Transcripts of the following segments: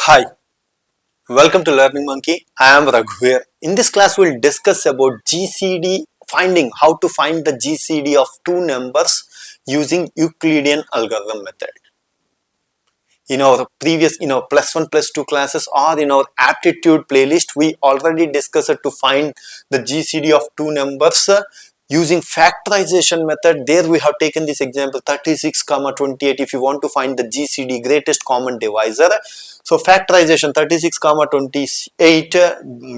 Hi, welcome to Learning Monkey. I am Raghu here. In this class, we'll discuss about GCD finding, how to find the GCD of two numbers using Euclidean algorithm method. In our previous, plus one, plus two classes or in our aptitude playlist, we already discussed to find the GCD of two numbers using factorization method. There we have taken this example 36, 28. If you want to find the GCD, greatest common divisor. So factorization 36, 28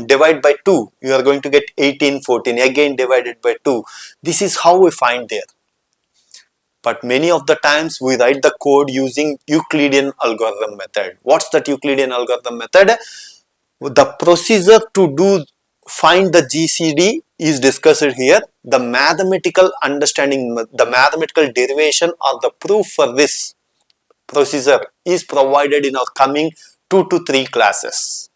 divide by 2. You are going to get 18, 14. Again divided by 2. This is how we find there. But many of the times we write the code using Euclidean algorithm method. What's that Euclidean algorithm method? The procedure to find the GCD is discussed here. The mathematical understanding, the mathematical derivation or the proof for this procedure is provided in our coming 2 to 3 classes.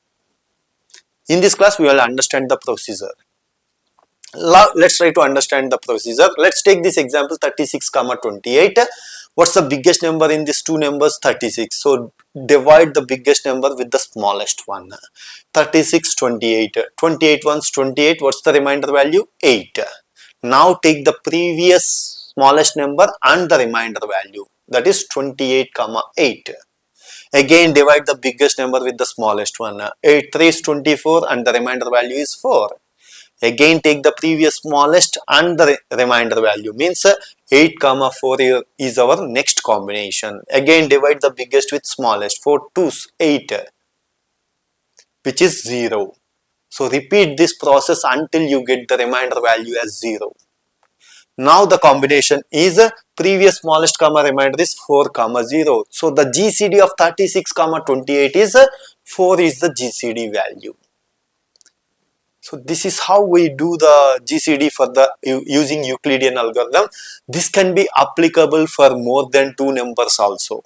In this class, we will understand the procedure. Let's try to understand the procedure. Let's take this example 36, 28. What's the biggest number in these two numbers? 36. So divide the biggest number with the smallest one. 36, 28. 28 ones 28. What's the remainder value? 8. Now take the previous smallest number and the remainder value. That is 28, 8. Again divide the biggest number with the smallest one. 8 3 is 24 and the remainder value is 4. Again take the previous smallest and the remainder value, means 8, 4 is our next combination. Again divide the biggest with smallest. 4 2s 8, which is 0. So repeat this process until you get the remainder value as 0. Now the combination is previous smallest remainder is 4, 0. So the GCD of 36, 28 is 4 is the GCD value. So this is how we do the GCD for the using Euclidean algorithm. This can be applicable for more than 2 numbers also.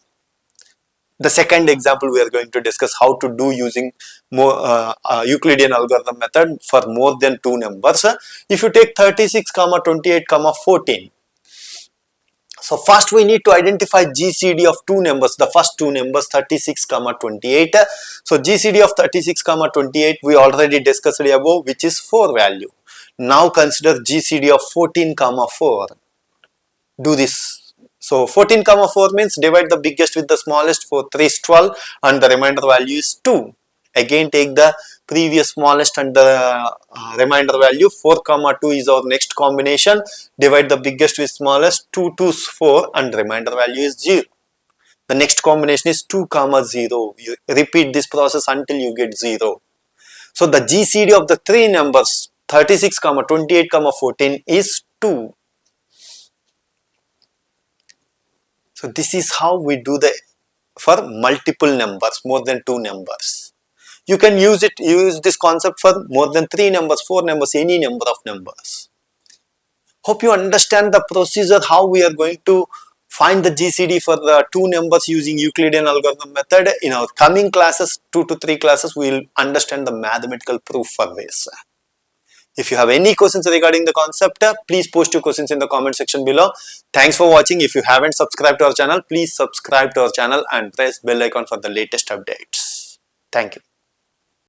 The second example we are going to discuss how to do using more Euclidean algorithm method for more than 2 numbers. If you take 36, 28, 14. So first we need to identify GCD of two numbers, the first two numbers 36, 28. So GCD of 36, 28 we already discussed above, which is 4 value. Now consider GCD of 14, 4. Do this. So 14, 4 means divide the biggest with the smallest. 4 3 is 12 and the remainder value is 2. Again take the previous smallest and the remainder value. 4, 2 is our next combination. Divide the biggest with smallest. 2 2 is 4 and remainder value is 0. The next combination is 2, 0. You repeat this process until you get 0. So the GCD of the three numbers 36, 28, 14 is 2. So this is how we do the for multiple numbers, more than 2 numbers. You can use this concept for more than 3 numbers, 4 numbers, any number of numbers. Hope you understand the procedure, how we are going to find the GCD for the 2 numbers using Euclidean algorithm method. In our coming classes, 2 to 3 classes, we will understand the mathematical proof for this. If you have any questions regarding the concept, please post your questions in the comment section below. Thanks for watching. If you haven't subscribed to our channel, please subscribe to our channel and press bell icon for the latest updates. Thank you.